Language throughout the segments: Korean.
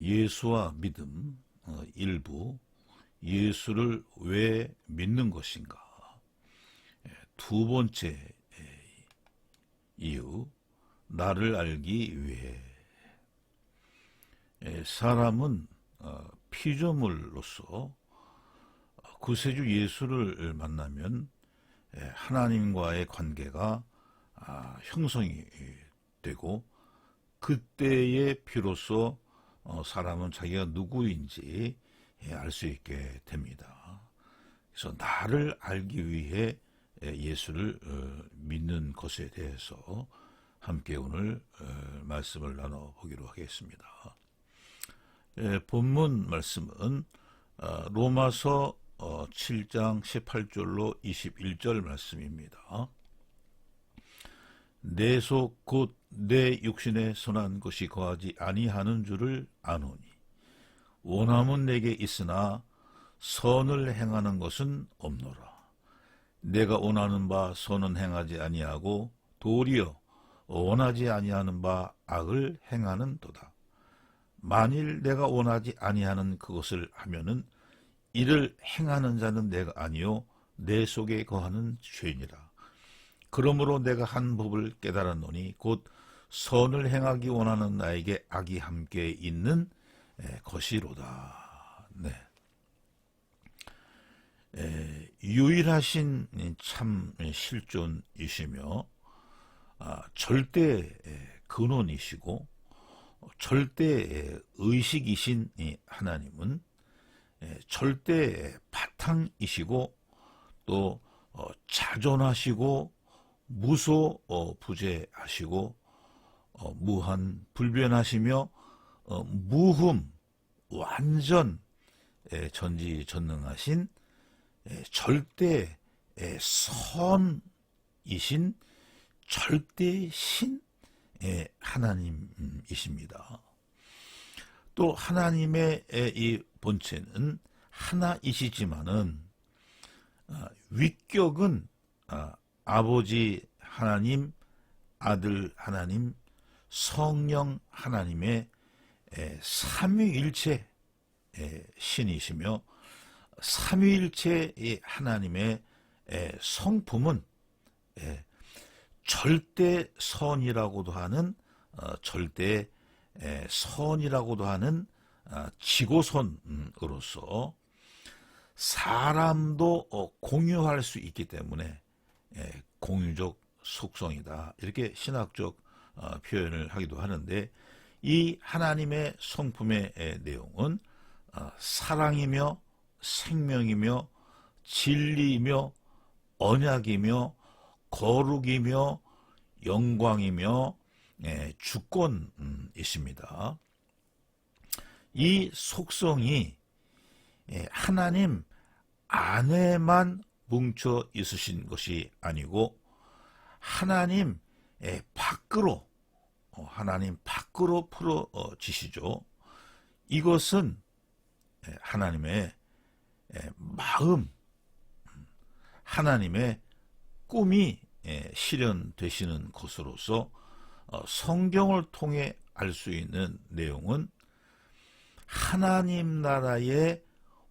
예수와 믿음 일부, 예수를 왜 믿는 것인가. 두 번째 이유, 나를 알기 위해. 사람은 피조물로서 구세주 예수를 만나면 하나님과의 관계가 형성이 되고, 그때에 비로소 사람은 자기가 누구인지 알 수 있게 됩니다. 그래서 나를 알기 위해 예수를 믿는 것에 대해서 함께 오늘 말씀을 나눠보기로 하겠습니다. 본문 말씀은 로마서 7장 18절로 21절 말씀입니다. 내 속 곧 내 육신에 선한 것이 거하지 아니하는 줄을 아노니 원함은 내게 있으나 선을 행하는 것은 없노라. 내가 원하는 바 선은 행하지 아니하고 도리어 원하지 아니하는 바 악을 행하는도다. 만일 내가 원하지 아니하는 그것을 하면은 이를 행하는 자는 내가 아니요 내 속에 거하는 죄니라. 그러므로 내가 한 법을 깨달았노니 곧 선을 행하기 원하는 나에게 악이 함께 있는 것이로다. 유일하신 참 실존이시며 절대 근원이시고 절대 의식이신 하나님은 절대 바탕이시고 또 자존하시고 무소부재하시고 무한 불변하시며 무흠 완전 전지전능하신 절대 선이신 절대신 하나님이십니다. 또 하나님의 이 본체는 하나이시지만은 위격은 아버지 하나님, 아들 하나님, 성령 하나님의 삼위일체 신이시며 삼위일체 하나님의 성품은 절대 선이라고도 하는 절대 선이라고도 하는 지고선으로서 사람도 공유할 수 있기 때문에 공유적 속성이다, 이렇게 신학적 표현을 하기도 하는데, 이 하나님의 성품의 내용은 사랑이며 생명이며 진리이며 언약이며 거룩이며 영광이며 주권이십니다. 이 속성이 하나님 안에만 뭉쳐 있으신 것이 아니고 하나님 밖으로 풀어지시죠. 이것은 하나님의 마음, 하나님의 꿈이 실현되시는 것으로서 성경을 통해 알 수 있는 내용은 하나님 나라의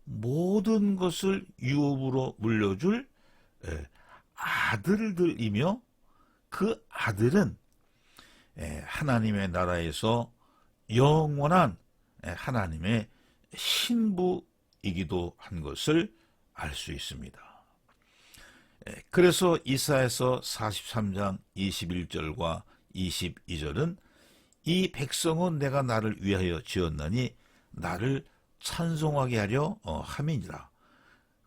모든 것을 유업으로 물려줄 아들들이며, 그 아들은 하나님의 나라에서 영원한 하나님의 신부이기도 한 것을 알 수 있습니다. 그래서 이사야서 43장 21절과 22절은 이 백성은 내가 나를 위하여 지었나니 나를 찬송하게 하려 함이니라.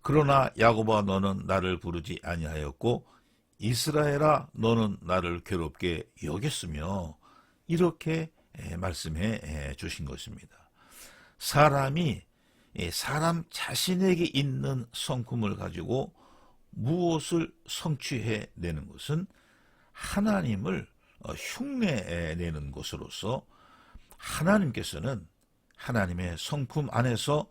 그러나 야곱아 너는 나를 부르지 아니하였고 이스라엘아 너는 나를 괴롭게 여겼으며, 이렇게 말씀해 주신 것입니다. 사람이 사람 자신에게 있는 성품을 가지고 무엇을 성취해내는 것은 하나님을 흉내내는 것으로서, 하나님께서는 하나님의 성품 안에서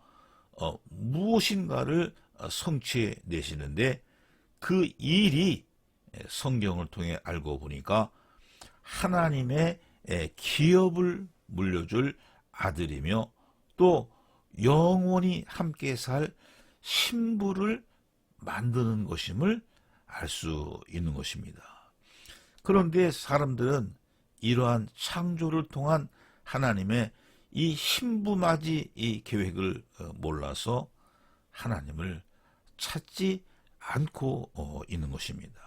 무엇인가를 성취해내시는데, 그 일이 성경을 통해 알고 보니까 하나님의 기업을 물려줄 아들이며 또 영원히 함께 살 신부를 만드는 것임을 알 수 있는 것입니다. 그런데 사람들은 이러한 창조를 통한 하나님의 이 신부맞이 이 계획을 몰라서 하나님을 찾지 않고 있는 것입니다.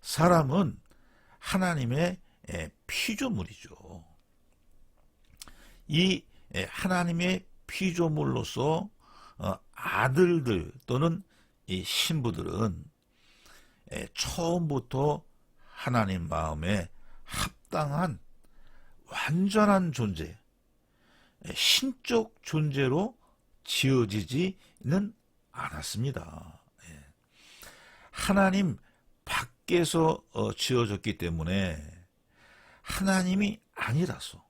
사람은 하나님의 피조물이죠. 이 하나님의 피조물로서 아들들 또는 이 신부들은 처음부터 하나님 마음에 합당한 완전한 존재, 신적 존재로 지어지지는 않았습니다. 하나님 밖에서 지어졌기 때문에 하나님이 아니라서,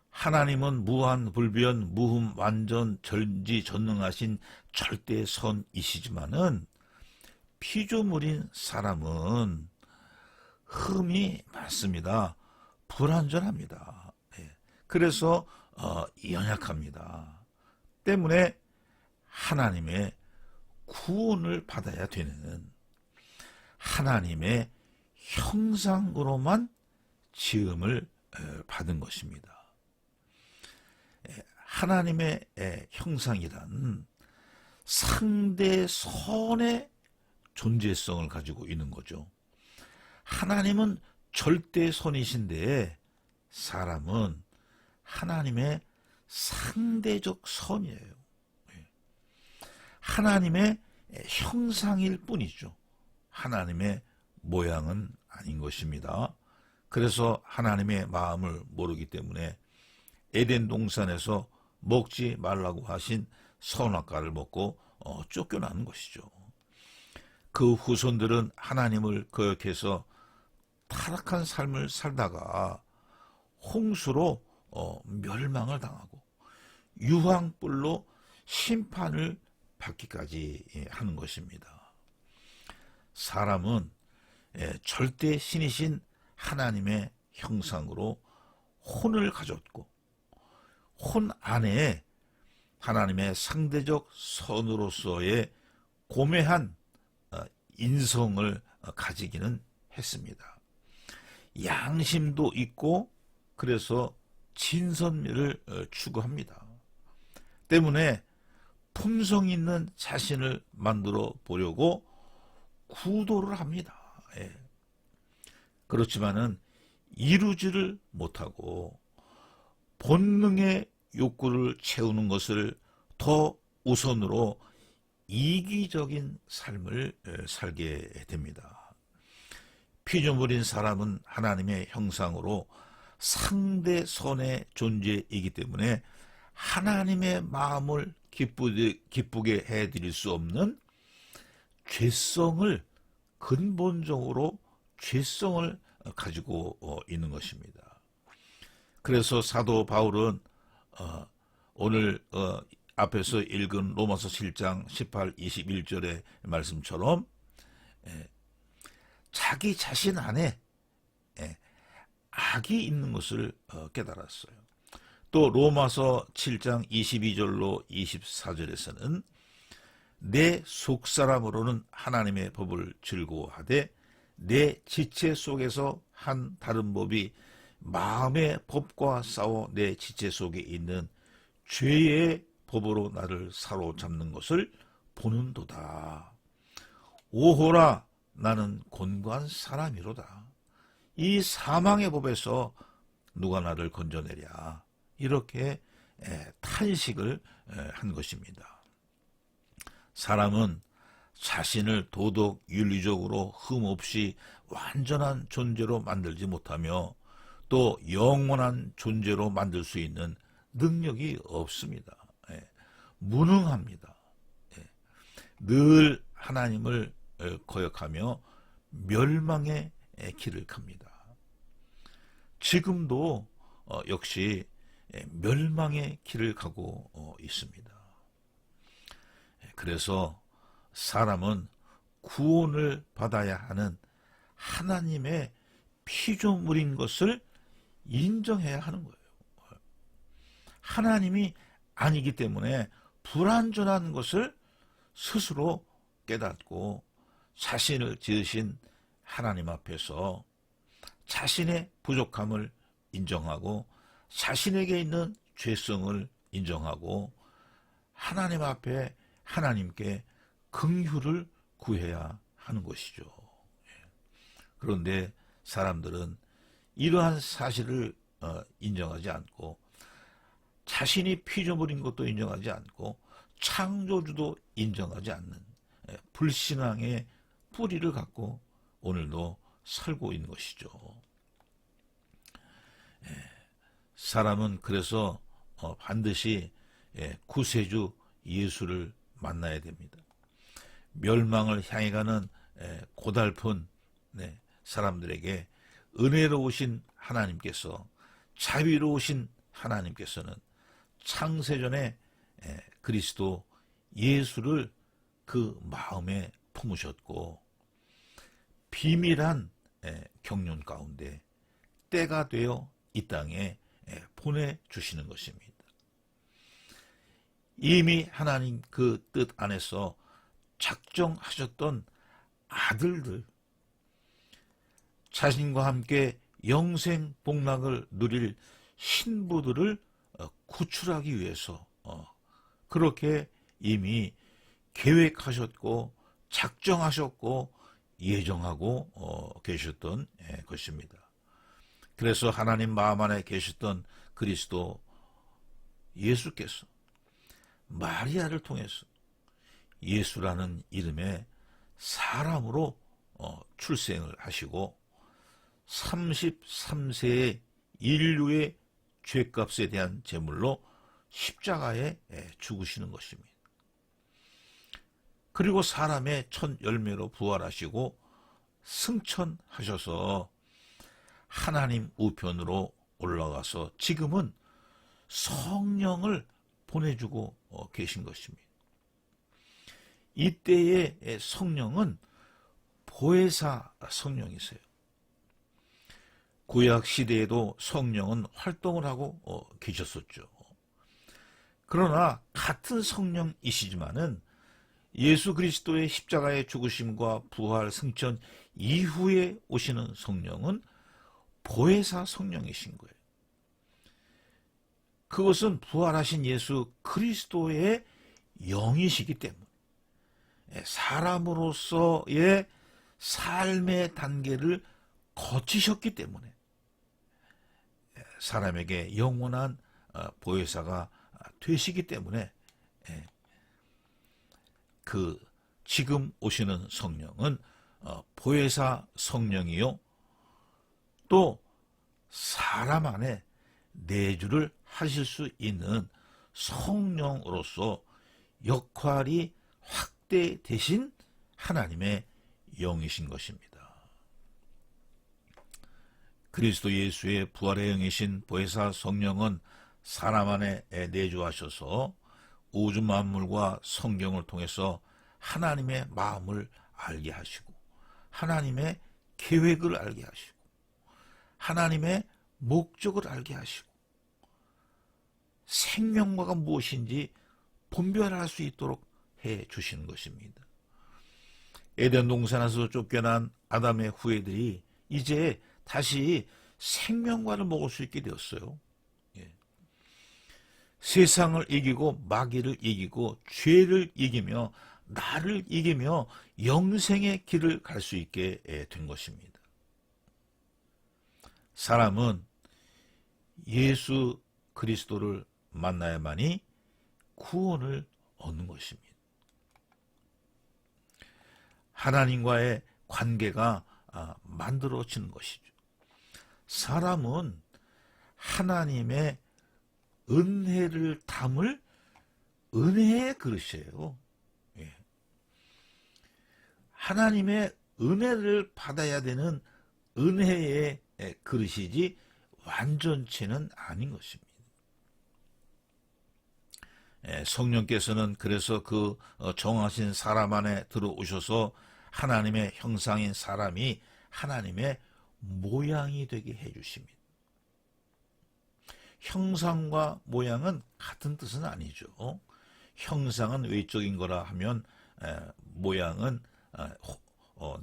하나님은 무한 불변 무흠 완전 전지전능하신 절대선이시지만은 피조물인 사람은 흠이 많습니다. 불완전합니다. 그래서 연약합니다. 때문에 하나님의 구원을 받아야 되는, 하나님의 형상으로만 지음을 받은 것입니다. 하나님의 형상이란 상대선의 존재성을 가지고 있는 거죠. 하나님은 절대선이신데 사람은 하나님의 상대적 선이에요. 하나님의 형상일 뿐이죠. 하나님의 모양은 아닌 것입니다. 그래서 하나님의 마음을 모르기 때문에 에덴 동산에서 먹지 말라고 하신 선악과를 먹고 쫓겨나는 것이죠. 그 후손들은 하나님을 거역해서 타락한 삶을 살다가 홍수로 멸망을 당하고 유황불로 심판을 받기까지 하는 것입니다. 사람은 절대 신이신 하나님의 형상으로 혼을 가졌고 혼 안에 하나님의 상대적 선으로서의 고매한 인성을 가지기는 했습니다. 양심도 있고 그래서 진선미를 추구합니다. 때문에 품성 있는 자신을 만들어 보려고 구도를 합니다. 그렇지만은 이루지를 못하고 본능의 욕구를 채우는 것을 더 우선으로 이기적인 삶을 살게 됩니다. 피조물인 사람은 하나님의 형상으로 상대선의 존재이기 때문에 하나님의 마음을 기쁘게 해드릴 수 없는 죄성을, 근본적으로 죄성을 가지고 있는 것입니다. 그래서 사도 바울은 오늘 앞에서 읽은 로마서 7장 18, 21절의 말씀처럼 자기 자신 안에 악이 있는 것을 깨달았어요. 또 로마서 7장 22절로 24절에서는 내 속사람으로는 하나님의 법을 즐거워하되 내 지체 속에서 한 다른 법이 마음의 법과 싸워 내 지체 속에 있는 죄의 법으로 나를 사로잡는 것을 보는도다. 오호라, 나는 곤고한 사람이로다. 이 사망의 법에서 누가 나를 건져내랴. 이렇게 탄식을 한 것입니다. 사람은 자신을 도덕 윤리적으로 흠없이 완전한 존재로 만들지 못하며 또 영원한 존재로 만들 수 있는 능력이 없습니다. 무능합니다. 늘 하나님을 거역하며 멸망의 길을 갑니다. 지금도 역시 멸망의 길을 가고 있습니다. 그래서 사람은 구원을 받아야 하는 하나님의 피조물인 것을 인정해야 하는 거예요. 하나님이 아니기 때문에 불완전한 것을 스스로 깨닫고 자신을 지으신 하나님 앞에서 자신의 부족함을 인정하고 자신에게 있는 죄성을 인정하고 하나님 앞에 하나님께 긍휼을 구해야 하는 것이죠. 그런데 사람들은 이러한 사실을 인정하지 않고 자신이 피조물인 것도 인정하지 않고 창조주도 인정하지 않는 불신앙의 뿌리를 갖고 오늘도 살고 있는 것이죠. 사람은 그래서 반드시 구세주 예수를 만나야 됩니다. 멸망을 향해 가는 고달픈 사람들에게 은혜로우신 하나님께서, 자비로우신 하나님께서는 창세전에 그리스도 예수를 그 마음에 품으셨고 비밀한 경륜 가운데 때가 되어 이 땅에 보내주시는 것입니다. 이미 하나님 그 뜻 안에서 작정하셨던 아들들, 자신과 함께 영생 복락을 누릴 신부들을 구출하기 위해서 그렇게 이미 계획하셨고 작정하셨고 예정하고 계셨던 것입니다. 그래서 하나님 마음 안에 계셨던 그리스도 예수께서 마리아를 통해서 예수라는 이름의 사람으로 출생을 하시고 33세의 인류의 죄값에 대한 제물로 십자가에 죽으시는 것입니다. 그리고 사람의 첫 열매로 부활하시고 승천하셔서 하나님 우편으로 올라가서 지금은 성령을 보내주고 계신 것입니다. 이때의 성령은 보혜사 성령이세요. 구약 시대에도 성령은 활동을 하고 계셨었죠. 그러나 같은 성령이시지만은 예수 그리스도의 십자가의 죽으심과 부활 승천 이후에 오시는 성령은 보혜사 성령이신 거예요. 그것은 부활하신 예수 그리스도의 영이시기 때문에 사람으로서의 삶의 단계를 거치셨기 때문에 사람에게 영원한 보혜사가 되시기 때문에 그 지금 오시는 성령은 보혜사 성령이요 또 사람 안에 내주를 하실 수 있는 성령으로서 역할이 확대되신 하나님의 영이신 것입니다. 그리스도 예수의 부활의 영이신 보혜사 성령은 사람 안에 내주하셔서 우주 만물과 성경을 통해서 하나님의 마음을 알게 하시고 하나님의 계획을 알게 하시고 하나님의 목적을 알게 하시고 생명과가 무엇인지 분별할 수 있도록 해 주시는 것입니다. 에덴 동산에서 쫓겨난 아담의 후예들이 이제 다시 생명과를 먹을 수 있게 되었어요. 세상을 이기고 마귀를 이기고 죄를 이기며 나를 이기며 영생의 길을 갈 수 있게 된 것입니다. 사람은 예수 그리스도를 만나야만이 구원을 얻는 것입니다. 하나님과의 관계가 만들어지는 것이죠. 사람은 하나님의 은혜를 담을 은혜의 그릇이에요. 하나님의 은혜를 받아야 되는 은혜의 그릇이지 완전체는 아닌 것입니다. 성령께서는 그래서 그 정하신 사람 안에 들어오셔서 하나님의 형상인 사람이 하나님의 모양이 되게 해주십니다. 형상과 모양은 같은 뜻은 아니죠. 형상은 외적인 거라 하면 모양은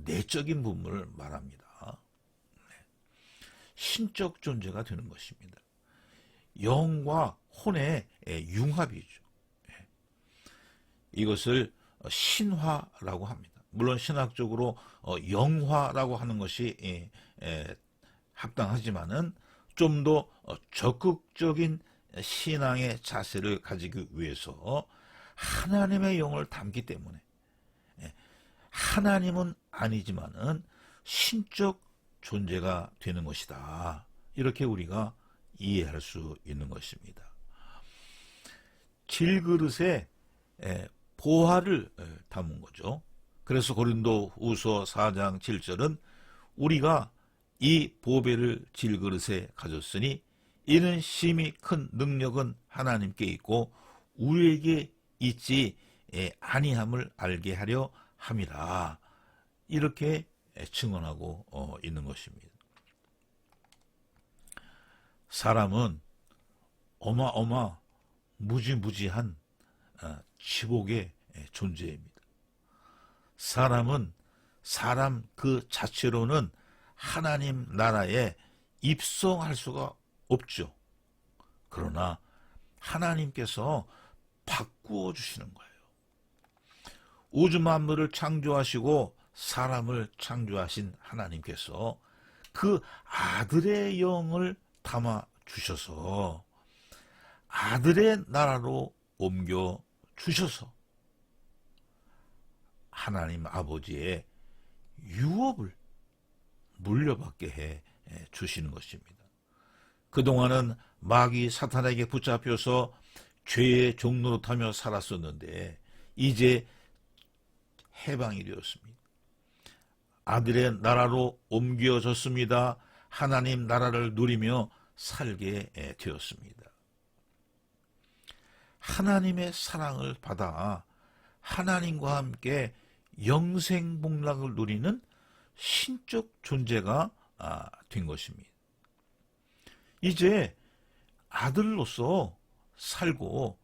내적인 부분을 말합니다. 신적 존재가 되는 것입니다. 영과 혼의 융합이죠. 이것을 신화라고 합니다. 물론 신학적으로 영화라고 하는 것이 합당하지만은 좀 더 적극적인 신앙의 자세를 가지기 위해서 하나님의 영을 담기 때문에 하나님은 아니지만은 신적 존재가 되는 것이다. 이렇게 우리가 이해할 수 있는 것입니다. 질그릇에 보화를 담은 거죠. 그래서 고린도후서 4장 7절은 우리가 이 보배를 질그릇에 가졌으니 이는 심히 큰 능력은 하나님께 있고 우리에게 있지 아니함을 알게 하려 함이라. 이렇게 증언하고 있는 것입니다. 사람은 무지무지한 지복의 존재입니다. 사람은 사람 그 자체로는 하나님 나라에 입성할 수가 없죠. 그러나 하나님께서 바꾸어 주시는 거예요. 우주 만물을 창조하시고 사람을 창조하신 하나님께서 그 아들의 영을 담아 주셔서 아들의 나라로 옮겨 주셔서 하나님 아버지의 유업을 물려받게 해 주시는 것입니다. 그동안은 마귀 사탄에게 붙잡혀서 죄의 종로로 타며 살았었는데 이제 해방이 되었습니다. 아들의 나라로 옮겨졌습니다. 하나님 나라를 누리며 살게 되었습니다. 하나님의 사랑을 받아 하나님과 함께 영생복락을 누리는 신적 존재가 된 것입니다. 이제 아들로서 살고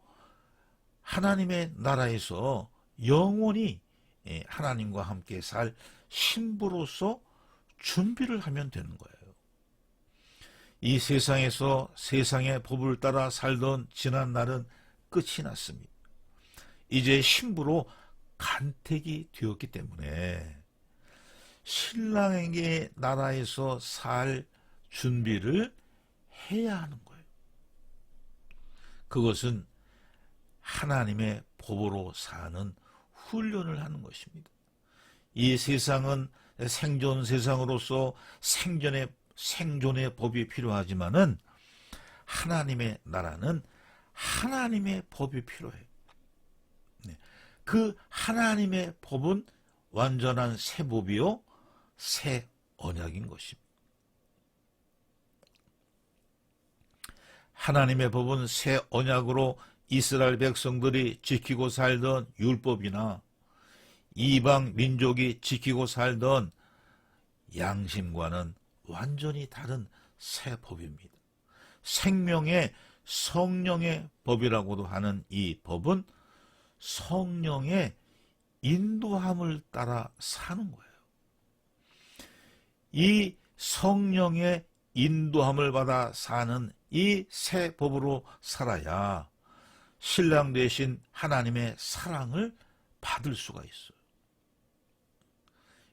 하나님의 나라에서 영원히 하나님과 함께 살 신부로서 준비를 하면 되는 거예요. 이 세상에서 세상의 법을 따라 살던 지난 날은 끝이 났습니다. 이제 신부로 간택이 되었기 때문에 신랑에게 나라에서 살 준비를 해야 하는 거예요. 그것은 하나님의 법으로 사는 훈련을 하는 것입니다. 이 세상은 생존 세상으로서 생존의 법이 필요하지만은 하나님의 나라는 하나님의 법이 필요해요. 그 하나님의 법은 완전한 새 법이요 새 언약인 것입니다. 하나님의 법은 새 언약으로 이스라엘 백성들이 지키고 살던 율법이나 이방 민족이 지키고 살던 양심과는 완전히 다른 새 법입니다. 생명의 성령의 법이라고도 하는 이 법은 성령의 인도함을 따라 사는 거예요. 이 성령의 인도함을 받아 사는 이 새 법으로 살아야 신랑 되신 하나님의 사랑을 받을 수가 있어요.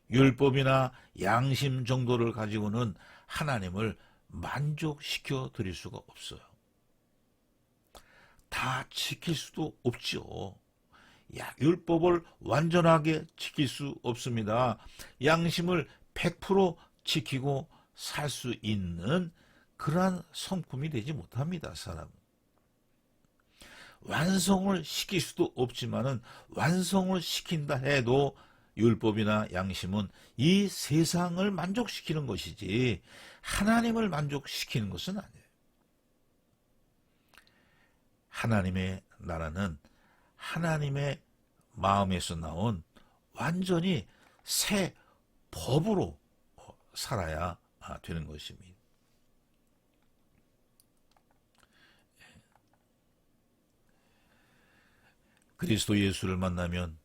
율법이나 양심 정도를 가지고는 하나님을 만족시켜 드릴 수가 없어요. 다 지킬 수도 없죠. 율법을 완전하게 지킬 수 없습니다. 양심을 100% 지키고 살 수 있는 그러한 성품이 되지 못합니다. 사람은. 완성을 시킬 수도 없지만은 완성을 시킨다 해도 율법이나 양심은 이 세상을 만족시키는 것이지 하나님을 만족시키는 것은 아니에요. 하나님의 나라는 하나님의 마음에서 나온 완전히 새 법으로 살아야 되는 것입니다. 그리스도 예수를 만나면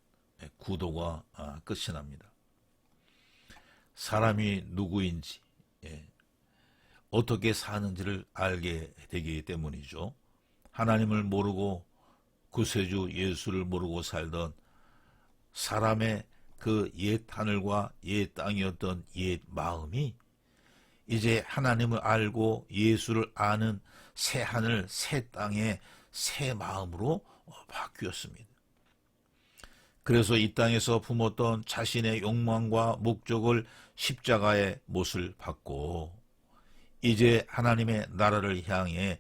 구도가 끝이 납니다. 사람이 누구인지, 어떻게 사는지를 알게 되기 때문이죠. 하나님을 모르고 구세주 예수를 모르고 살던 사람의 그 옛 하늘과 옛 땅이었던 옛 마음이 이제 하나님을 알고 예수를 아는 새 하늘, 새 땅의 새 마음으로 바뀌었습니다. 그래서 이 땅에서 품었던 자신의 욕망과 목적을 십자가의 못을 받고 이제 하나님의 나라를 향해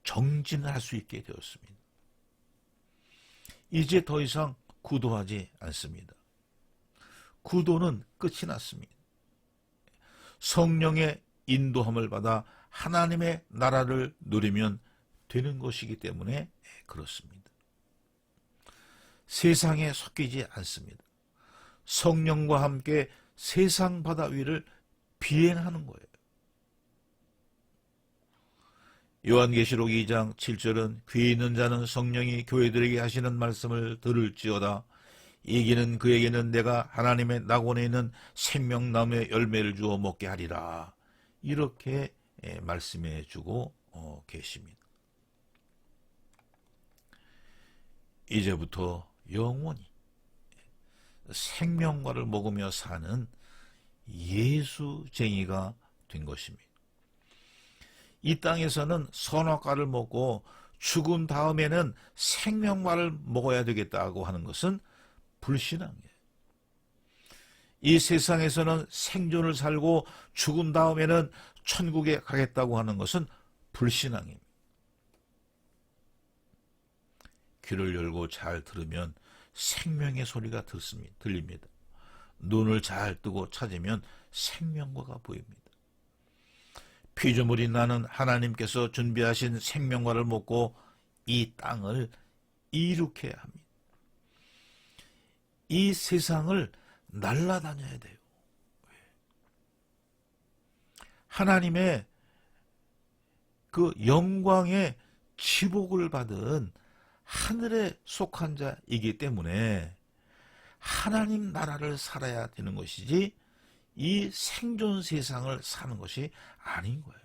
정진할 수 있게 되었습니다. 이제 더 이상 구도하지 않습니다. 구도는 끝이 났습니다. 성령의 인도함을 받아 하나님의 나라를 누리면 되는 것이기 때문에 그렇습니다. 세상에 섞이지 않습니다. 성령과 함께 세상 바다 위를 비행하는 거예요. 요한계시록 2장 7절은 귀 있는 자는 성령이 교회들에게 하시는 말씀을 들을지어다. 이기는 그에게는 내가 하나님의 낙원에 있는 생명나무의 열매를 주어 먹게 하리라. 이렇게 말씀해 주고 계십니다. 이제부터 영원히 생명과를 먹으며 사는 예수쟁이가 된 것입니다. 이 땅에서는 선악과를 먹고 죽은 다음에는 생명과를 먹어야 되겠다고 하는 것은 불신앙이에요. 이 세상에서는 생존을 살고 죽은 다음에는 천국에 가겠다고 하는 것은 불신앙입니다. 귀를 열고 잘 들으면 생명의 소리가 들립니다. 눈을 잘 뜨고 찾으면 생명과가 보입니다. 피조물이 나는 하나님께서 준비하신 생명과를 먹고 이 땅을 이룩해야 합니다. 이 세상을 날아다녀야 돼요. 하나님의 그 영광의 지복을 받은 하늘에 속한 자이기 때문에 하나님 나라를 살아야 되는 것이지 이 생존 세상을 사는 것이 아닌 거예요.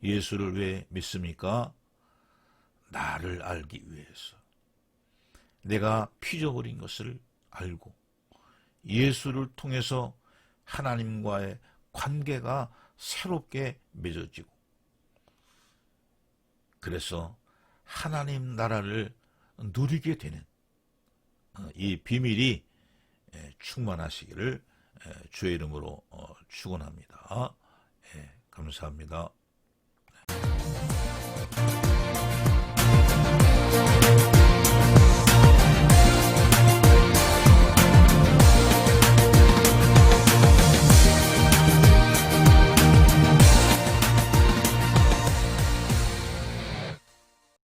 예수를 왜 믿습니까? 나를 알기 위해서. 내가 피조물인 것을 알고 예수를 통해서 하나님과의 관계가 새롭게 맺어지고 그래서 하나님 나라를 누리게 되는 이 비밀이 충만하시기를 주의 이름으로 축원합니다. 감사합니다.